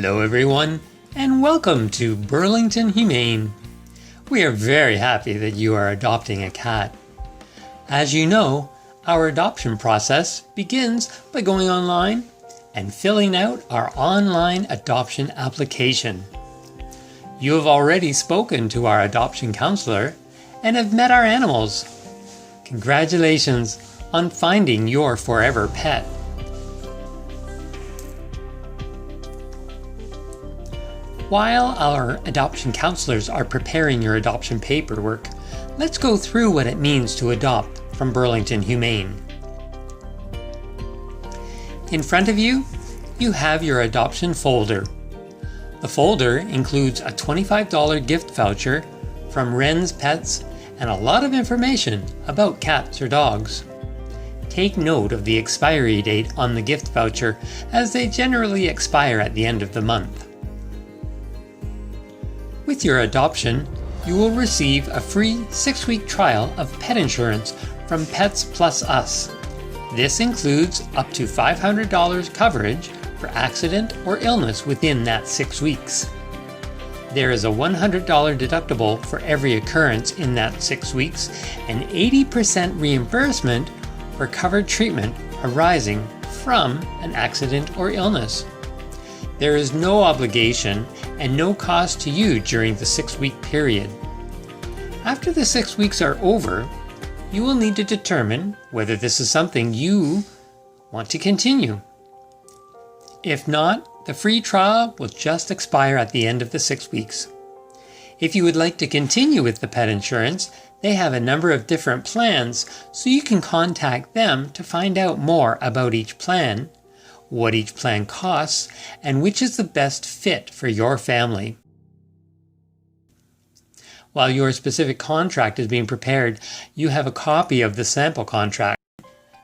Hello everyone, and welcome to Burlington Humane. We are very happy that you are adopting a cat. As you know, our adoption process begins by going online and filling out our online adoption application. You have already spoken to our adoption counselor and have met our animals. Congratulations on finding your forever pet. While our adoption counselors are preparing your adoption paperwork, let's go through what it means to adopt from Burlington Humane. In front of you, you have your adoption folder. The folder includes a $25 gift voucher from Wren's Pets and a lot of information about cats or dogs. Take note of the expiry date on the gift voucher, as they generally expire at the end of the month. With your adoption, you will receive a free 6-week trial of pet insurance from Pets Plus Us. This includes up to $500 coverage for accident or illness within that 6 weeks. There is a $100 deductible for every occurrence in that 6 weeks and 80% reimbursement for covered treatment arising from an accident or illness. There is no obligation and no cost to you during the 6-week period. After the 6 weeks are over, you will need to determine whether this is something you want to continue. If not, the free trial will just expire at the end of the 6 weeks. If you would like to continue with the pet insurance, they have a number of different plans, so you can contact them to find out more about each plan, what each plan costs, and which is the best fit for your family. While your specific contract is being prepared, you have a copy of the sample contract.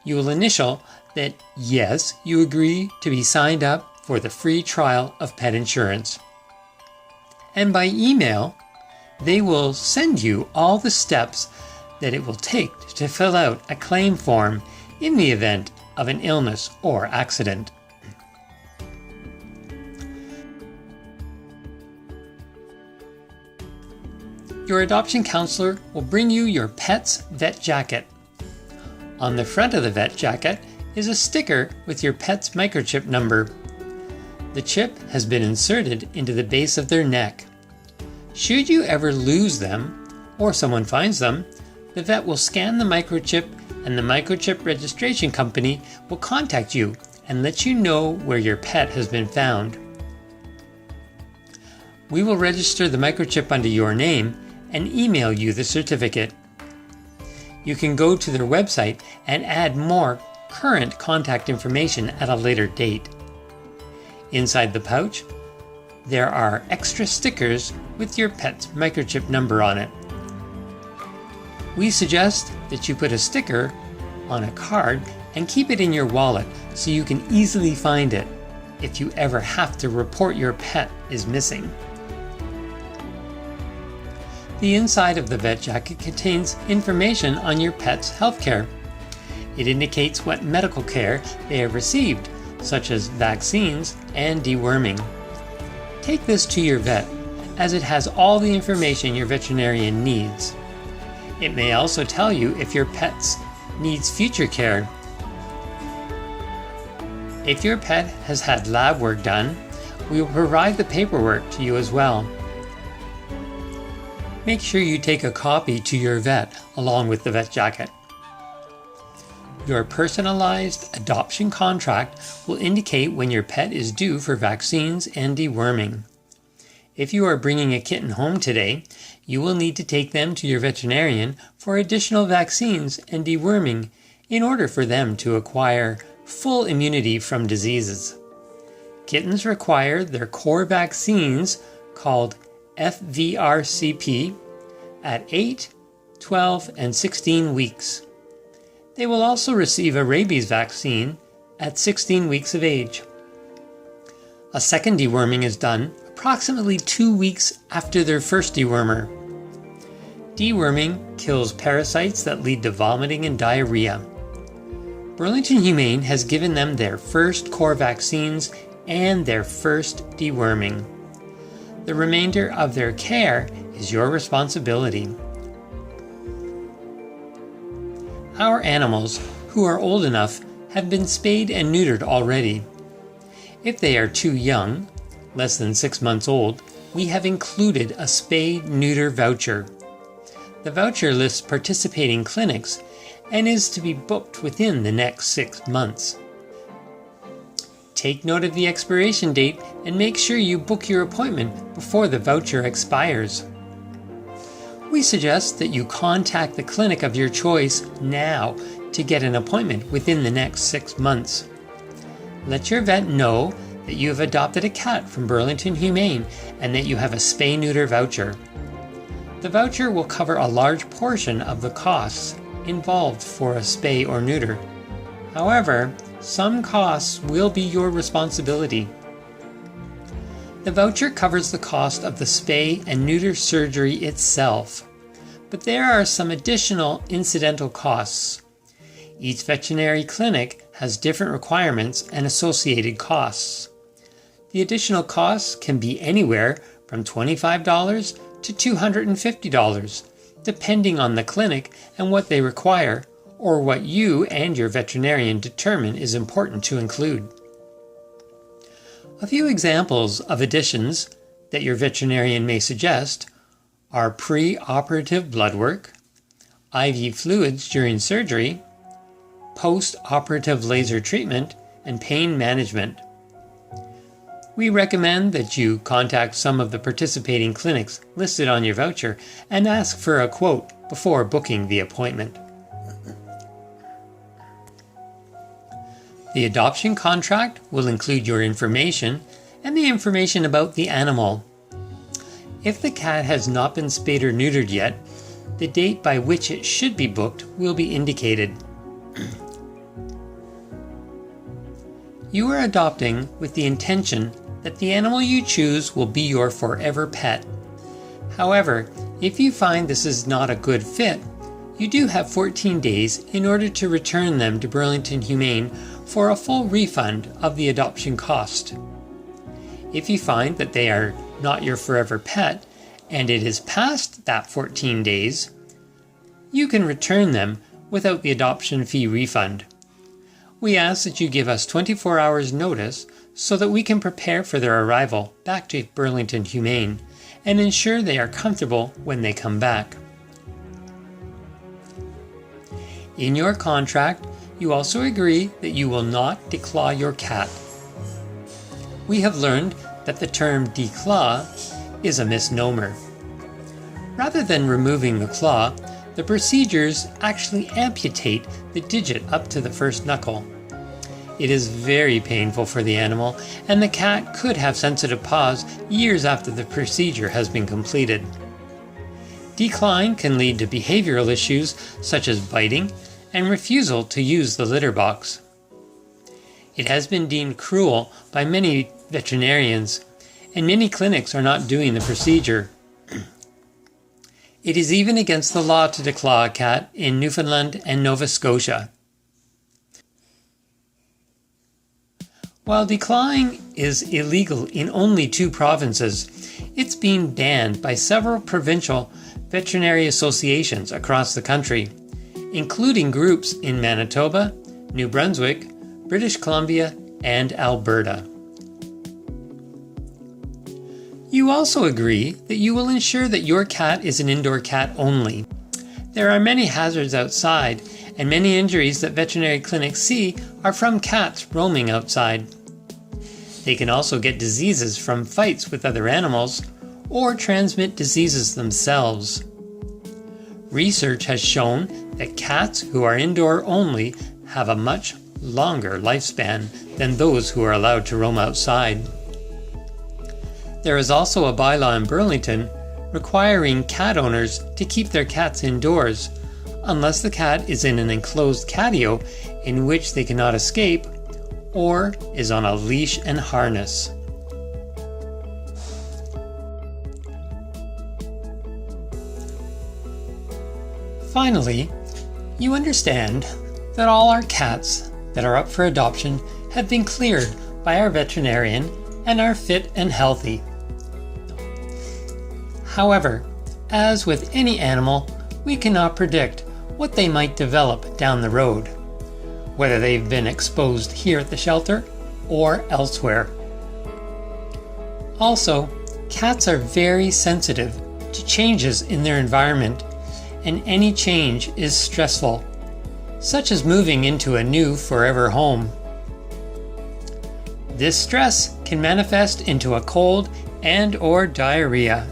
You will initial that yes, you agree to be signed up for the free trial of pet insurance. And by email, they will send you all the steps that it will take to fill out a claim form in the event of an illness or accident. Your adoption counselor will bring you your pet's vet jacket. On the front of the vet jacket is a sticker with your pet's microchip number. The chip has been inserted into the base of their neck. Should you ever lose them, or someone finds them, the vet will scan the microchip and the microchip registration company will contact you and let you know where your pet has been found. We will register the microchip under your name and email you the certificate. You can go to their website and add more current contact information at a later date. Inside the pouch, there are extra stickers with your pet's microchip number on it. We suggest that you put a sticker on a card and keep it in your wallet so you can easily find it if you ever have to report your pet is missing. The inside of the vet jacket contains information on your pet's healthcare. It indicates what medical care they have received, such as vaccines and deworming. Take this to your vet, as it has all the information your veterinarian needs. It may also tell you if your pet needs future care. If your pet has had lab work done, we will provide the paperwork to you as well. Make sure you take a copy to your vet along with the vet jacket. Your personalized adoption contract will indicate when your pet is due for vaccines and deworming. If you are bringing a kitten home today, you will need to take them to your veterinarian for additional vaccines and deworming in order for them to acquire full immunity from diseases. Kittens require their core vaccines called FVRCP at 8, 12, and 16 weeks. They will also receive a rabies vaccine at 16 weeks of age. A second deworming is done approximately 2 weeks after their first dewormer. Deworming kills parasites that lead to vomiting and diarrhea. Burlington Humane has given them their first core vaccines and their first deworming. The remainder of their care is your responsibility. Our animals, who are old enough, have been spayed and neutered already. If they are too young, less than 6 months old, we have included a spay-neuter voucher. The voucher lists participating clinics and is to be booked within the next 6 months. Take note of the expiration date and make sure you book your appointment before the voucher expires. We suggest that you contact the clinic of your choice now to get an appointment within the next 6 months. Let your vet know that you have adopted a cat from Burlington Humane and that you have a spay-neuter voucher. The voucher will cover a large portion of the costs involved for a spay or neuter. However, some costs will be your responsibility. The voucher covers the cost of the spay and neuter surgery itself, but there are some additional incidental costs. Each veterinary clinic has different requirements and associated costs. The additional costs can be anywhere from $25 to $250, depending on the clinic and what they require, or what you and your veterinarian determine is important to include. A few examples of additions that your veterinarian may suggest are pre-operative blood work, IV fluids during surgery, post-operative laser treatment, and pain management. We recommend that you contact some of the participating clinics listed on your voucher and ask for a quote before booking the appointment. The adoption contract will include your information and the information about the animal. If the cat has not been spayed or neutered yet, the date by which it should be booked will be indicated. You are adopting with the intention that the animal you choose will be your forever pet. However, if you find this is not a good fit, you do have 14 days in order to return them to Burlington Humane for a full refund of the adoption cost. If you find that they are not your forever pet and it is past that 14 days, you can return them without the adoption fee refund. We ask that you give us 24 hours notice so that we can prepare for their arrival back to Burlington Humane and ensure they are comfortable when they come back. In your contract, you also agree that you will not declaw your cat. We have learned that the term declaw is a misnomer. Rather than removing the claw, the procedures actually amputate the digit up to the first knuckle. It is very painful for the animal, and the cat could have sensitive paws years after the procedure has been completed. Declawing can lead to behavioral issues such as biting and refusal to use the litter box. It has been deemed cruel by many veterinarians, and many clinics are not doing the procedure. It is even against the law to declaw a cat in Newfoundland and Nova Scotia. While declawing is illegal in only 2 provinces, it's being banned by several provincial veterinary associations across the country, including groups in Manitoba, New Brunswick, British Columbia, and Alberta. You also agree that you will ensure that your cat is an indoor cat only. There are many hazards outside, and many injuries that veterinary clinics see are from cats roaming outside. They can also get diseases from fights with other animals or transmit diseases themselves. Research has shown that cats who are indoor only have a much longer lifespan than those who are allowed to roam outside. There is also a bylaw in Burlington requiring cat owners to keep their cats indoors, unless the cat is in an enclosed catio in which they cannot escape or is on a leash and harness. Finally, you understand that all our cats that are up for adoption have been cleared by our veterinarian and are fit and healthy. However, as with any animal, we cannot predict what they might develop down the road, whether they've been exposed here at the shelter or elsewhere. Also, cats are very sensitive to changes in their environment, and any change is stressful, such as moving into a new forever home. This stress can manifest into a cold and/or diarrhea.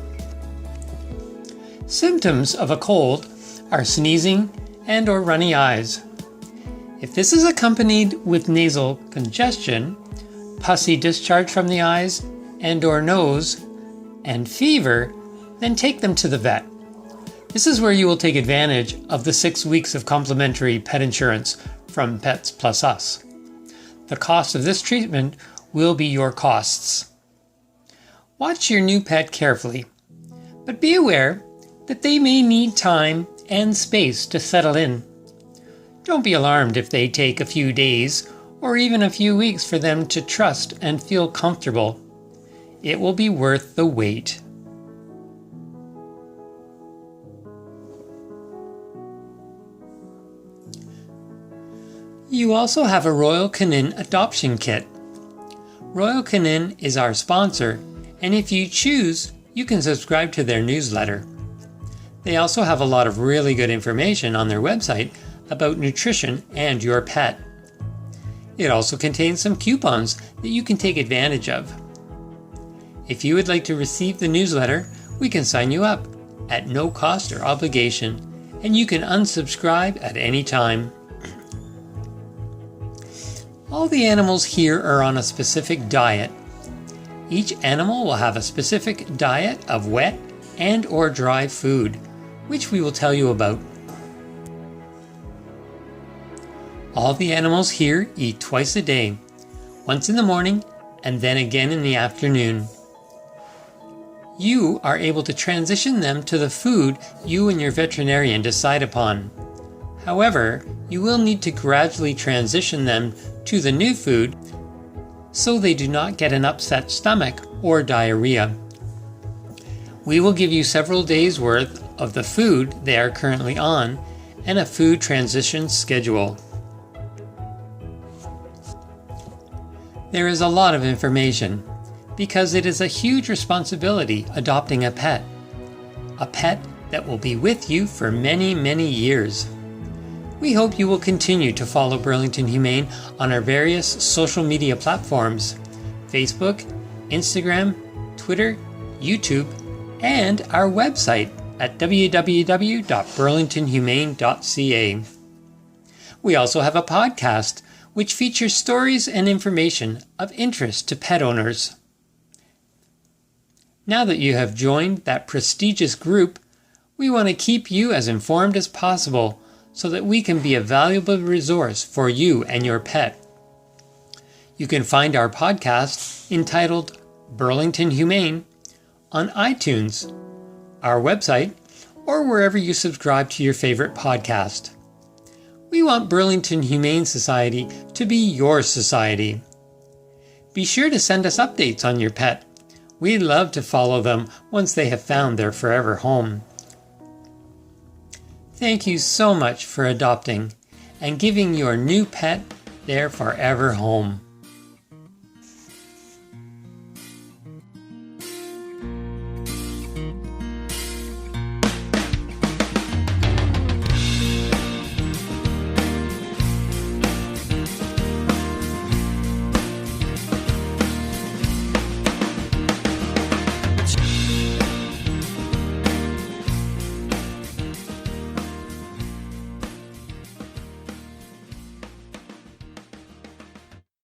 Symptoms of a cold are sneezing and/or runny eyes. If this is accompanied with nasal congestion, pussy discharge from the eyes and/or nose, and fever, then take them to the vet. This is where you will take advantage of the 6 weeks of complimentary pet insurance from Pets Plus Us. The cost of this treatment will be your costs. Watch your new pet carefully, but be aware that they may need time and space to settle in. Don't be alarmed if they take a few days or even a few weeks for them to trust and feel comfortable. It will be worth the wait. You also have a Royal Canin adoption kit. Royal Canin is our sponsor, and if you choose, you can subscribe to their newsletter. They also have a lot of really good information on their website about nutrition and your pet. It also contains some coupons that you can take advantage of. If you would like to receive the newsletter, we can sign you up at no cost or obligation, and you can unsubscribe at any time. All the animals here are on a specific diet. Each animal will have a specific diet of wet and/or dry food, which we will tell you about. All the animals here eat twice a day, once in the morning and then again in the afternoon. You are able to transition them to the food you and your veterinarian decide upon. However, you will need to gradually transition them to the new food so they do not get an upset stomach or diarrhea. We will give you several days' worth of the food they are currently on and a food transition schedule. There is a lot of information because it is a huge responsibility adopting a pet that will be with you for many, many years. We hope you will continue to follow Burlington Humane on our various social media platforms: Facebook, Instagram, Twitter, YouTube, and our website at www.burlingtonhumane.ca. We also have a podcast which features stories and information of interest to pet owners. Now that you have joined that prestigious group, we want to keep you as informed as possible so that we can be a valuable resource for you and your pet. You can find our podcast entitled Burlington Humane on iTunes, our website, or wherever you subscribe to your favorite podcast. We want Burlington Humane Society to be your society. Be sure to send us updates on your pet. We'd love to follow them once they have found their forever home. Thank you so much for adopting and giving your new pet their forever home.